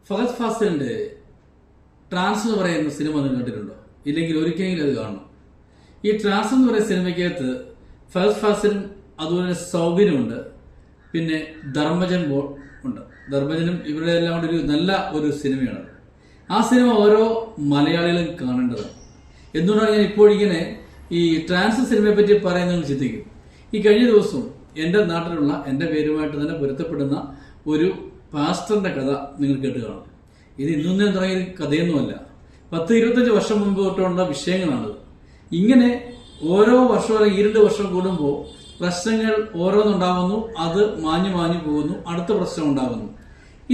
Fahad ഫാസിലിന്റെ trans എന്ന് പറയുന്ന cinema നിങ്ങൾ കണ്ടിട്ടുണ്ടോ? ഇല്ലെങ്കിൽ ഒരിക്കലെങ്കിലും അത് കാണണം. ഈ ട്രാൻസ് എന്ന് പറയുന്ന സിനിമയ്ക്കകത്ത് ഫഹദ് ഫാസിലും അതുപോലെ സൗബിനും ഉണ്ട്, പിന്നെ ധർമ്മജൻ ഉണ്ട്. ധർമ്മജനും ഇവരുടെ എല്ലാം കൂടി ഒരു നല്ല ഒരു സിനിമയാണ്. ആ സിനിമ ഓരോ മലയാളികളും കാണേണ്ടതാണ്. എന്തുകൊണ്ടാണ് ഞാൻ ഇപ്പോഴിങ്ങനെ ഈ ട്രാൻസ് സിനിമയെ പറ്റി പറയുന്നതെന്ന് ചിന്തിക്കും. ഈ കഴിഞ്ഞ ദിവസം എൻ്റെ നാട്ടിലുള്ള എൻ്റെ പേരുമായിട്ട് തന്നെ പൊരുത്തപ്പെടുന്ന ഒരു പാസ്റ്ററിന്റെ കഥ നിങ്ങൾ കേട്ട് കാണും. ഇത് ഇന്നൊന്നും തുടങ്ങിയ കഥയൊന്നുമല്ല, 10-25 വർഷം മുമ്പ് തൊട്ടുള്ള വിഷയങ്ങളാണിത്. ഇങ്ങനെ ഓരോ വർഷവും അല്ലെങ്കിൽ 2 വർഷം കൂടുമ്പോൾ പ്രശ്നങ്ങൾ ഓരോന്നുണ്ടാകുന്നു, അത് മാഞ്ഞു പോകുന്നു, അടുത്ത പ്രശ്നം ഉണ്ടാകുന്നു.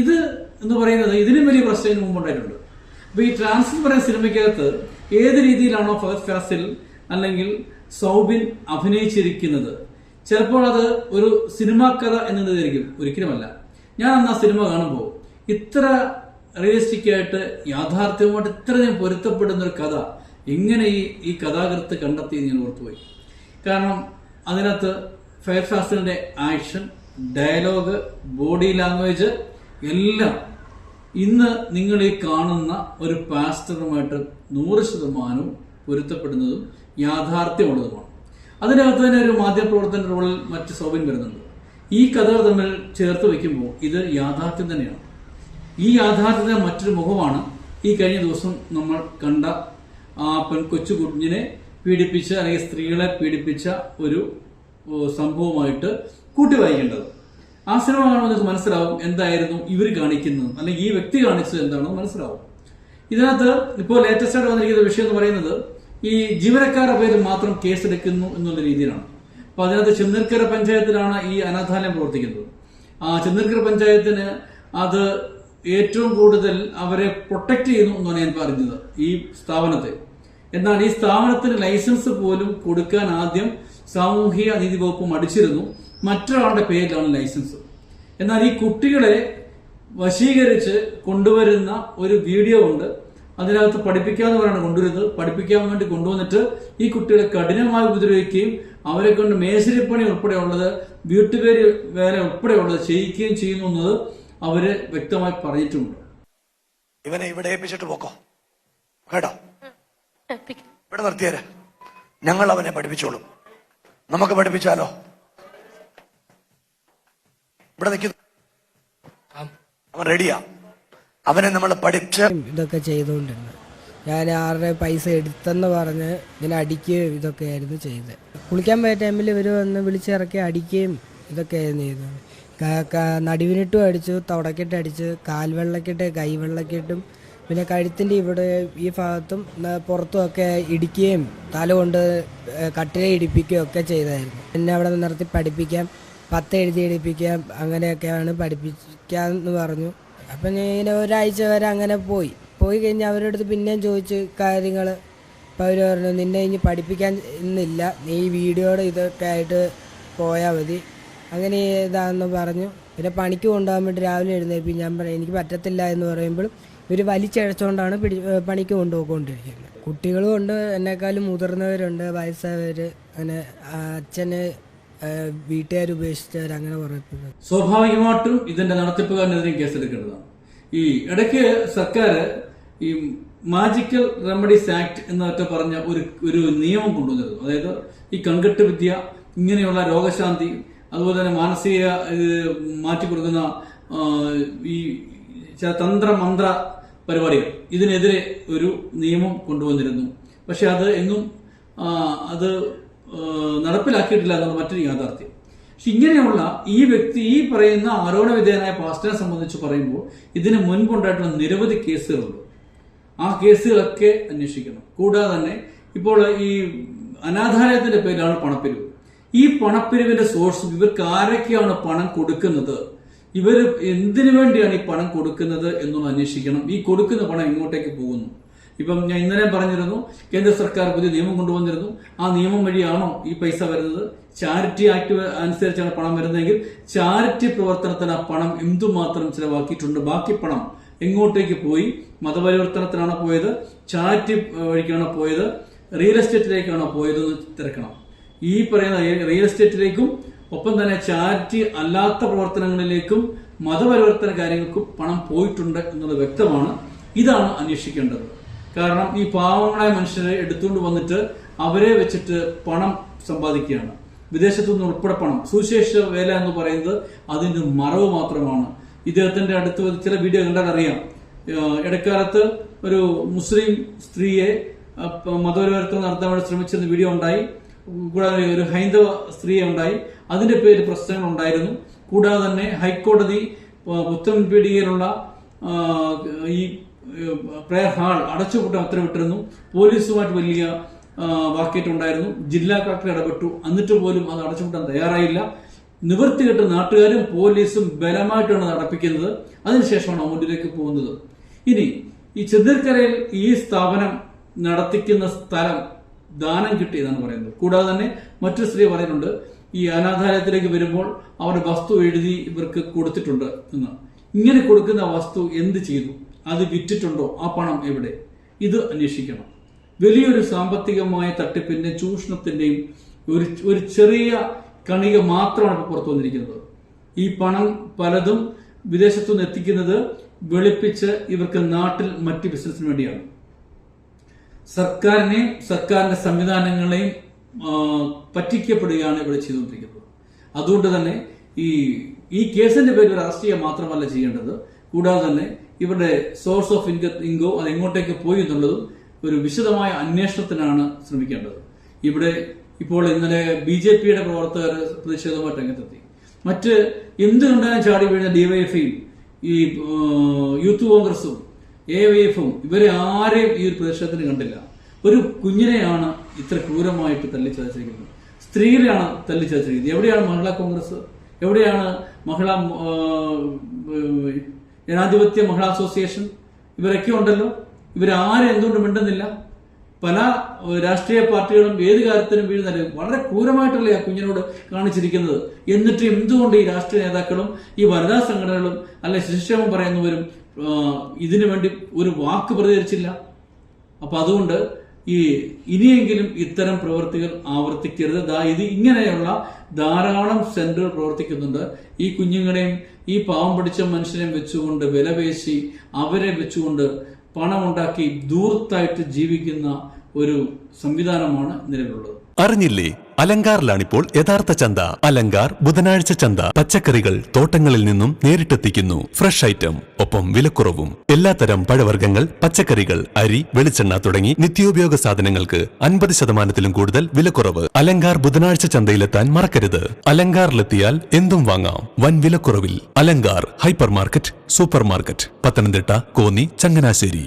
ഇത് എന്ന് പറയുന്നത് ഇതിനും വലിയ പ്രശ്നത്തിന് മുമ്പുണ്ടായിട്ടുണ്ട്. അപ്പൊ ഈ ട്രാൻസ് എന്ന് പറയുന്ന സിനിമയ്ക്കകത്ത് ഏത് രീതിയിലാണോ ഫഹദ് ഫാസിൽ അല്ലെങ്കിൽ സൗബിൻ അഭിനയിച്ചിരിക്കുന്നത്, ചിലപ്പോൾ അത് ഒരു സിനിമാ കഥ എന്നതായിരിക്കും, ഒരിക്കലുമല്ല. ഞാൻ അന്ന് ആ സിനിമ കാണുമ്പോൾ ഇത്ര റിയലിസ്റ്റിക് ആയിട്ട് യാഥാർത്ഥ്യവുമായിട്ട് ഇത്രയും പൊരുത്തപ്പെടുന്ന ഒരു കഥ എങ്ങനെ ഈ കഥാകൃത്ത് കണ്ടെത്തി ഞാൻ ഓർത്തുപോയി. കാരണം അതിനകത്ത് ഫഹദ് ഫാസിലിന്റെ ആക്ഷൻ, ഡയലോഗ്, ബോഡി ലാംഗ്വേജ് എല്ലാം ഇന്ന് നിങ്ങൾ ഈ കാണുന്ന ഒരു പാസ്റ്ററുമായിട്ട് 100% പൊരുത്തപ്പെടുന്നതും യാഥാർത്ഥ്യമുള്ളതുമാണ്. അതിനകത്ത് തന്നെ ഒരു മാധ്യമപ്രവർത്തന റോളിൽ മറ്റ് സൗബിൻ വരുന്നുണ്ട്. ഈ കഥകൾ തമ്മിൽ ചേർത്ത് വെക്കുമ്പോൾ ഇത് യാഥാർത്ഥ്യം തന്നെയാണ്. ഈ യാഥാർത്ഥ്യത്തിന്റെ മറ്റൊരു മുഖമാണ് ഈ കഴിഞ്ഞ ദിവസം നമ്മൾ കണ്ട ആ കൊച്ചു കുഞ്ഞിനെ പീഡിപ്പിച്ച അല്ലെങ്കിൽ സ്ത്രീകളെ പീഡിപ്പിച്ച ഒരു സംഭവമായിട്ട് കൂട്ടി വായിക്കേണ്ടത്. ആ സിനിമ കാണുമ്പോൾ നിങ്ങൾക്ക് മനസ്സിലാവും എന്തായിരുന്നു ഇവർ കാണിക്കുന്നത്, അല്ലെങ്കിൽ ഈ വ്യക്തി കാണിച്ചത് എന്താണെന്ന് മനസ്സിലാവും. ഇതിനകത്ത് ഇപ്പോൾ ലേറ്റസ്റ്റ് ആയിട്ട് വന്നിരിക്കുന്ന വിഷയം എന്ന് പറയുന്നത് ഈ ജീവനക്കാരുടെ പേരിൽ മാത്രം കേസെടുക്കുന്നു എന്നുള്ള രീതിയിലാണ്. അപ്പൊ അതിനകത്ത് ചെന്നീർക്കര പഞ്ചായത്തിലാണ് ഈ അനാഥാലയം പ്രവർത്തിക്കുന്നത്. ആ ചെന്നീർക്കര പഞ്ചായത്തിന് അത് ഏറ്റവും കൂടുതൽ അവരെ പ്രൊട്ടക്ട് ചെയ്യുന്നു എന്നാണ് ഞാൻ പറഞ്ഞത്, ഈ സ്ഥാപനത്തെ. എന്നാൽ ഈ സ്ഥാപനത്തിന് ലൈസൻസ് പോലും കൊടുക്കാൻ ആദ്യം സാമൂഹിക നീതി വകുപ്പ് മടിച്ചിരുന്നു. മറ്റൊരാളുടെ പേരിലാണ് ലൈസൻസ്. എന്നാൽ ഈ കുട്ടികളെ വശീകരിച്ച് കൊണ്ടുവരുന്ന ഒരു വീഡിയോ ഉണ്ട്. അതിനകത്ത് പഠിപ്പിക്കാന്ന് പറയാണ് കൊണ്ടുവരുന്നത്. പഠിപ്പിക്കാൻ വേണ്ടി കൊണ്ടുവന്നിട്ട് ഈ കുട്ടികളെ കഠിനമായി ഉപദ്രവിക്കുകയും അവരെ കൊണ്ട് മേശരിപ്പണി ഉൾപ്പെടെയുള്ളത്, വീട്ടുപേര് വേല ഉൾപ്പെടെയുള്ളത് ചെയ്യിക്കുകയും ചെയ്യുന്നു എന്നത് അവര് വ്യക്തമായി പറഞ്ഞിട്ടുണ്ട്. ഇവനെ ഇവിടെ ഏൽപ്പിച്ചിട്ട് പോക്കോ കേട്ടോ, ഇവിടെ നിർത്തിയേരെ, ഞങ്ങൾ അവനെ പഠിപ്പിച്ചോളും. നമുക്ക് പഠിപ്പിച്ചാലോ? ഇവിടെ നിൽക്കുന്നു, അവൻ റെഡിയാ. അവനെ നമ്മൾ പഠിച്ച് ഇതൊക്കെ ചെയ്തുകൊണ്ടിരുന്നത്. ഞാൻ ആരുടെ പൈസ എടുത്തെന്ന് പറഞ്ഞ് ഇങ്ങനെ അടിക്കുകയും ഇതൊക്കെ ആയിരുന്നു ചെയ്തത്. കുളിക്കാൻ പോയ ടൈമിൽ ഇവർ വന്ന് വിളിച്ചിറക്കി അടിക്കുകയും ഇതൊക്കെയായിരുന്നു ചെയ്തത്. നടുവിനിട്ടും അടിച്ചു, തുടക്കിട്ട് അടിച്ച്, കാൽവെള്ളക്കിട്ട്, കൈവെള്ളക്കിട്ടും, പിന്നെ കഴുത്തിൻ്റെ ഇവിടെ ഈ ഭാഗത്തും പുറത്തുമൊക്കെ ഇടിക്കുകയും തല കൊണ്ട് കട്ടിലെ ഇടിപ്പിക്കുകയും ഒക്കെ ചെയ്തായിരുന്നു. എന്നെ അവിടെ നിർത്തി പഠിപ്പിക്കാം, 10 എഴുതി എടുപ്പിക്കാം, അങ്ങനെയൊക്കെയാണ് പഠിപ്പിക്കാമെന്ന് പറഞ്ഞു. അപ്പം ഞാൻ ഇങ്ങനെ ഒരാഴ്ച വരെ അങ്ങനെ പോയി കഴിഞ്ഞ് അവരുടെ അടുത്ത് പിന്നെയും ചോദിച്ച് കാര്യങ്ങൾ. അപ്പോൾ അവർ പറഞ്ഞു നിന്നെ ഇനി പഠിപ്പിക്കാൻ ഇന്നില്ല, നീ ഈ വീഡിയോയുടെ ഇതൊക്കെ ആയിട്ട് പോയാൽ മതി, അങ്ങനെ ഇതാണെന്ന് പറഞ്ഞു. പിന്നെ പണിക്ക് കൊണ്ടുപോകാൻ വേണ്ടി രാവിലെ എഴുന്നേൽപ്പി. ഞാൻ പറയും എനിക്ക് പറ്റത്തില്ല എന്ന് പറയുമ്പോഴും ഇവർ വലിച്ചഴച്ചുകൊണ്ടാണ് പണിക്ക് കൊണ്ടുപോയിക്കൊണ്ടിരിക്കുന്നത്. കുട്ടികളും ഉണ്ട്, എന്നെക്കാളും മുതിർന്നവരുണ്ട്, വയസ്സായവർ, അങ്ങനെ അച്ഛന് വീട്ടുകാർ ഉപേക്ഷിച്ചവർ, അങ്ങനെ പറയുന്നത്. സ്വാഭാവികമായിട്ടും ഇതിന്റെ നടത്തിപ്പുകാരനെതിരെ കേസെടുക്കേണ്ടതാണ്. ഈ ഇടയ്ക്ക് സർക്കാർ ഈ മാജിക്കൽ റെമഡീസ് ആക്ട് എന്നൊക്കെ പറഞ്ഞ ഒരു നിയമം കൊണ്ടുവന്നിരുന്നു. അതായത് ഈ കൺകെട്ട് വിദ്യ, ഇങ്ങനെയുള്ള രോഗശാന്തി, അതുപോലെ തന്നെ മാനസിക മാറ്റിക്കൊടുക്കുന്ന ഈ തന്ത്രമന്ത്ര പരിപാടികൾ, ഇതിനെതിരെ ഒരു നിയമം കൊണ്ടുവന്നിരുന്നു. പക്ഷെ അത് എങ്ങും അത് നടപ്പിലാക്കിയിട്ടില്ല എന്നുള്ള മറ്റൊരു യാഥാർത്ഥ്യം. പക്ഷെ ഇങ്ങനെയുള്ള ഈ വ്യക്തി, ഈ പറയുന്ന ആരോപണ വിധേയനായ പാസ്റ്ററെ സംബന്ധിച്ച് പറയുമ്പോൾ ഇതിന് മുൻപുണ്ടായിട്ടുള്ള നിരവധി കേസുകളുണ്ട്. ആ കേസുകളൊക്കെ അന്വേഷിക്കണം. കൂടാതെ തന്നെ ഇപ്പോൾ ഈ അനാഥാലയത്തിന്റെ പേരിലാണ് പണപ്പിരിവ്. ഈ പണപ്പിരിവിന്റെ സോഴ്സ്, ഇവർക്ക് ആരൊക്കെയാണ് പണം കൊടുക്കുന്നത്, ഇവർ എന്തിനു വേണ്ടിയാണ് ഈ പണം കൊടുക്കുന്നത് എന്നുള്ള അന്വേഷിക്കണം. ഈ കൊടുക്കുന്ന പണം എങ്ങോട്ടേക്ക് പോകുന്നു? ഇപ്പം ഞാൻ ഇന്നലെ പറഞ്ഞിരുന്നു, കേന്ദ്ര സർക്കാർ പുതിയ നിയമം കൊണ്ടുവന്നിരുന്നു. ആ നിയമം വഴിയാണോ ഈ പൈസ വരുന്നത്? ചാരിറ്റി ആക്ട് അനുസരിച്ചാണ് പണം വരുന്നതെങ്കിൽ ചാരിറ്റി പ്രവർത്തനത്തിന് ആ പണം എന്തുമാത്രം ചിലവാക്കിയിട്ടുണ്ട്, ബാക്കി പണം എങ്ങോട്ടേക്ക് പോയി? മതപരിവർത്തനത്തിനാണോ പോയത്, ചാരിറ്റി വഴിക്കാണോ പോയത്, റിയൽ എസ്റ്റേറ്റിലേക്കാണോ പോയതെന്ന് തിരക്കണം. ഈ പറയുന്ന റിയൽ എസ്റ്റേറ്റിലേക്കും ഒപ്പം തന്നെ ചാരിറ്റി അല്ലാത്ത പ്രവർത്തനങ്ങളിലേക്കും മതപരിവർത്തന കാര്യങ്ങൾക്കും പണം പോയിട്ടുണ്ട് എന്നുള്ളത് വ്യക്തമാണ്. ഇതാണ് അന്വേഷിക്കേണ്ടത്. കാരണം ഈ പാവങ്ങളായ മനുഷ്യരെ എടുത്തുകൊണ്ട് വന്നിട്ട് അവരെ വെച്ചിട്ട് പണം സമ്പാദിക്കുകയാണ്. വിദേശത്തു നിന്ന് ഉൾപ്പെടെ പണം. സുവിശേഷ വേല എന്ന് പറയുന്നത് അതിന്റെ മറവ് മാത്രമാണ്. ഇദ്ദേഹത്തിന്റെ അടുത്ത് ചില വീഡിയോ കണ്ടാൽ അറിയാം. ഇടക്കാലത്ത് ഒരു മുസ്ലിം സ്ത്രീയെ മതപരിവർത്തനം നടത്താൻ വേണ്ടി ശ്രമിച്ചെന്ന വീഡിയോ ഉണ്ടായി. കൂടാതെ ഒരു ഹൈന്ദവ സ്ത്രീയെ ഉണ്ടായി. അതിന്റെ പേര് പ്രശ്നങ്ങൾ ഉണ്ടായിരുന്നു. കൂടാതെ തന്നെ ഹൈക്കോടതി പുത്തൻപീടികയിലുള്ള ഈ പ്രയർ ഹാൾ അടച്ചുപൂട്ടാൻ ഉത്തരവിട്ടിരുന്നു. പോലീസുമായിട്ട് വലിയ വാക്കേറ്റം ഉണ്ടായിരുന്നു. ജില്ലാ കളക്ടർ ഇടപെട്ടു. എന്നിട്ട് പോലും അത് അടച്ചുപൂട്ടാൻ തയ്യാറായില്ല. നിവൃത്തികെട്ട് നാട്ടുകാരും പോലീസും ബലമായിട്ടാണ് നടപ്പിക്കുന്നത്. അതിനുശേഷമാണ് മുന്നിലേക്ക് പോകുന്നത്. ഇനി ഈ ചെന്നീർക്കരയിൽ ഈ സ്ഥാപനം നടത്തിക്കുന്ന സ്ഥലം ദാനം കിട്ടിയതാണ് പറയുന്നത്. കൂടാതെ തന്നെ മറ്റൊരു സ്ത്രീ പറയുന്നുണ്ട്, ഈ അനാഥാലയത്തിലേക്ക് വരുമ്പോൾ അവരുടെ വസ്തു എഴുതി ഇവർക്ക് കൊടുത്തിട്ടുണ്ട് എന്ന്. ഇങ്ങനെ കൊടുക്കുന്ന വസ്തു എന്ത് ചെയ്തു? അത് വിറ്റിട്ടുണ്ടോ? ആ പണം എവിടെ? ഇത് അന്വേഷിക്കണം. വലിയൊരു സാമ്പത്തികമായ തട്ടിപ്പിന്റെയും ചൂഷണത്തിന്റെയും ഒരു ചെറിയ കണിക മാത്രമാണ് ഇപ്പോൾ പുറത്തു വന്നിരിക്കുന്നത്. ഈ പണം പലതും വിദേശത്തുനിന്ന് എത്തിക്കുന്നത് വെളുപ്പിച്ച് ഇവർക്ക് നാട്ടിൽ മറ്റ് ബിസിനസിന് വേണ്ടിയാണ്. സർക്കാരിനെയും സർക്കാരിന്റെ സംവിധാനങ്ങളെയും പറ്റിക്കപ്പെടുകയാണ് ഇവിടെ ചെയ്തുകൊണ്ടിരിക്കുന്നത്. അതുകൊണ്ട് തന്നെ ഈ കേസിന്റെ പേരിൽ ഒരു അറസ്റ്റ് ചെയ്യുക മാത്രമല്ല ചെയ്യേണ്ടത്. കൂടാതെ തന്നെ ഇവരുടെ സോഴ്സ് ഓഫ് ഇൻകം അത് എങ്ങോട്ടേക്ക് പോയി എന്നുള്ളതും ഒരു വിശദമായ അന്വേഷണത്തിനാണ് ശ്രമിക്കേണ്ടത്. ഇവിടെ ഇപ്പോൾ ഇന്നലെ BJPയുടെ പ്രവർത്തകർ പ്രതിഷേധവുമായി രംഗത്തെത്തി. മറ്റ് എന്ത് കണ്ടാലും ചാടി വീഴുന്ന ഡിവൈഎഫ്ഐയും ഈ യൂത്ത് കോൺഗ്രസും AYF-ഉം ഇവരെ ആരെയും ഈ ഒരു പ്രതിഷേധത്തിന് കണ്ടില്ല. ഒരു കുഞ്ഞിനെയാണ് ഇത്ര ക്രൂരമായിട്ട് തല്ലിച്ചതച്ചിരിക്കുന്നത്. സ്ത്രീകളെയാണ് തല്ലിച്ചതച്ചിരിക്കുന്നത്. എവിടെയാണ് മഹിളാ കോൺഗ്രസ്? എവിടെയാണ് മഹിളാ ജനാധിപത്യ മഹിളാ അസോസിയേഷൻ? ഇവരൊക്കെ ഉണ്ടല്ലോ. ഇവരാരും എന്തുകൊണ്ട് മിണ്ടുന്നില്ല? പല രാഷ്ട്രീയ പാർട്ടികളും ഏത് കാര്യത്തിനും വീഴുന്നില്ല. വളരെ ക്രൂരമായിട്ടല്ലേ ആ കുഞ്ഞിനോട് കാണിച്ചിരിക്കുന്നത്. എന്നിട്ട് എന്തുകൊണ്ട് ഈ രാഷ്ട്രീയ നേതാക്കളും ഈ വനിതാ സംഘടനകളും അല്ലെ ശിശുക്ഷേമം പറയുന്നവരും ഇതിനു വേണ്ടി ഒരു വാക്ക് പ്രതികരിച്ചില്ല? അപ്പൊ അതുകൊണ്ട് ഇനിയെങ്കിലും ഇത്തരം പ്രവൃത്തികൾ ആവർത്തിക്കരുത്. ഇത് ഇങ്ങനെയുള്ള ധാരാളം സെന്ററുകൾ പ്രവർത്തിക്കുന്നുണ്ട്. ഈ കുഞ്ഞുങ്ങളെയും ഈ പാവം പിടിച്ച മനുഷ്യരെയും വെച്ചുകൊണ്ട് വിലപേശി അവരെ വെച്ചുകൊണ്ട് പണമുണ്ടാക്കി ദൂർത്തായിട്ട് ജീവിക്കുന്ന ഒരു സംവിധാനമാണ് നിലവിലുള്ളത്. അറിഞ്ഞില്ലേ? അലങ്കാറിലാണിപ്പോൾ യഥാർത്ഥ ചന്ത. അലങ്കാർ ബുധനാഴ്ച ചന്ത. പച്ചക്കറികൾ തോട്ടങ്ങളിൽ നിന്നും നേരിട്ടെത്തിക്കുന്നു. ഫ്രഷ് ഐറ്റം, ഒപ്പം വിലക്കുറവും. എല്ലാത്തരം പഴവർഗ്ഗങ്ങൾ, പച്ചക്കറികൾ, അരി, വെളിച്ചെണ്ണ തുടങ്ങി നിത്യോപയോഗ സാധനങ്ങൾക്ക് 50% കൂടുതൽ വിലക്കുറവ്. അലങ്കാർ ബുധനാഴ്ച ചന്തയിലെത്താൻ മറക്കരുത്. അലങ്കാറിലെത്തിയാൽ എന്തും വാങ്ങാം വൻ വിലക്കുറവിൽ. Alankar hypermarket, supermarket, Pathanamthitta, Konni, Changanassery.